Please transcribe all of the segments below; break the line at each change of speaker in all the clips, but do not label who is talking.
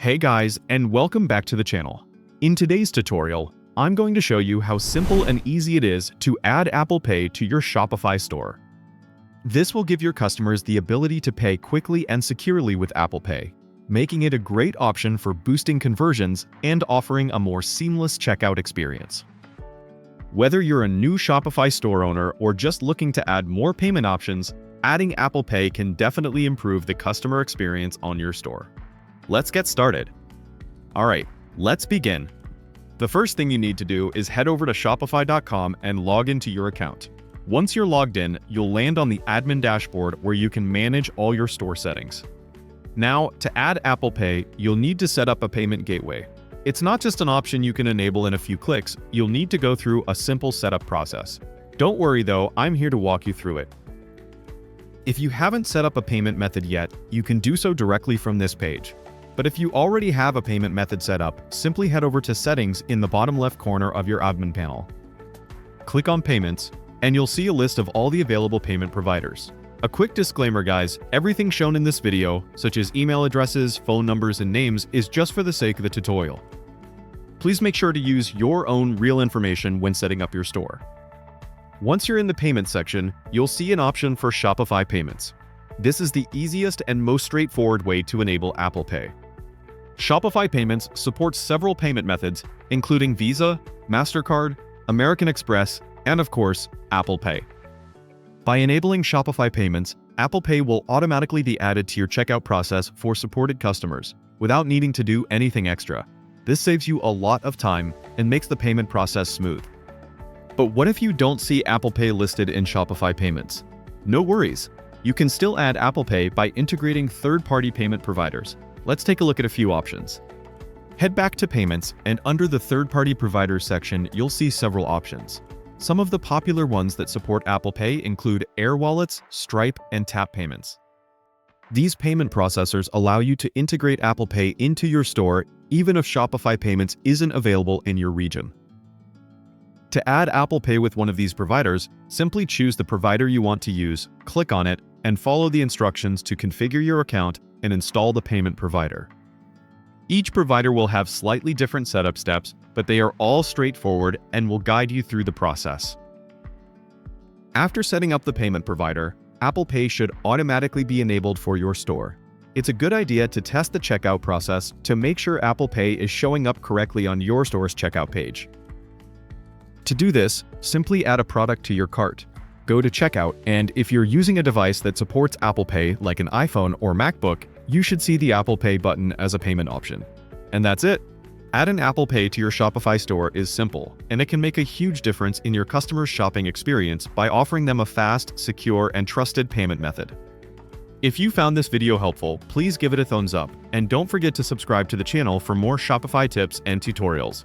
Hey guys, and welcome back to the channel. In today's tutorial, I'm going to show you how simple and easy it is to add Apple Pay to your Shopify store. This will give your customers the ability to pay quickly and securely with Apple Pay, making it a great option for boosting conversions and offering a more seamless checkout experience. Whether you're a new Shopify store owner or just looking to add more payment options, adding Apple Pay can definitely improve the customer experience on your store. Let's get started. Alright, let's begin. The first thing you need to do is head over to Shopify.com and log into your account. Once you're logged in, you'll land on the admin dashboard where you can manage all your store settings. Now, to add Apple Pay, you'll need to set up a payment gateway. It's not just an option you can enable in a few clicks, you'll need to go through a simple setup process. Don't worry though, I'm here to walk you through it. If you haven't set up a payment method yet, you can do so directly from this page. But if you already have a payment method set up, simply head over to Settings in the bottom left corner of your admin panel. Click on Payments, and you'll see a list of all the available payment providers. A quick disclaimer guys, everything shown in this video, such as email addresses, phone numbers, and names, is just for the sake of the tutorial. Please make sure to use your own real information when setting up your store. Once you're in the Payments section, you'll see an option for Shopify Payments. This is the easiest and most straightforward way to enable Apple Pay. Shopify Payments supports several payment methods, including Visa, MasterCard, American Express, and of course, Apple Pay. By enabling Shopify Payments, Apple Pay will automatically be added to your checkout process for supported customers, without needing to do anything extra. This saves you a lot of time and makes the payment process smooth. But what if you don't see Apple Pay listed in Shopify Payments? No worries. You can still add Apple Pay by integrating third-party payment providers. Let's take a look at a few options. Head back to Payments, and under the Third-Party Providers section, you'll see several options. Some of the popular ones that support Apple Pay include Air Wallets, Stripe, and Tap Payments. These payment processors allow you to integrate Apple Pay into your store even if Shopify Payments isn't available in your region. To add Apple Pay with one of these providers, simply choose the provider you want to use, click on it, and follow the instructions to configure your account and install the payment provider. Each provider will have slightly different setup steps, but they are all straightforward and will guide you through the process. After setting up the payment provider, Apple Pay should automatically be enabled for your store. It's a good idea to test the checkout process to make sure Apple Pay is showing up correctly on your store's checkout page. To do this, simply add a product to your cart. Go to Checkout, and if you're using a device that supports Apple Pay like an iPhone or MacBook, you should see the Apple Pay button as a payment option. And that's it! Add an Apple Pay to your Shopify store is simple, and it can make a huge difference in your customers' shopping experience by offering them a fast, secure, and trusted payment method. If you found this video helpful, please give it a thumbs up, and don't forget to subscribe to the channel for more Shopify tips and tutorials.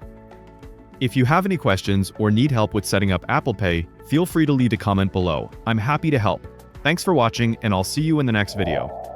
If you have any questions or need help with setting up Apple Pay, feel free to leave a comment below. I'm happy to help. Thanks for watching, and I'll see you in the next video.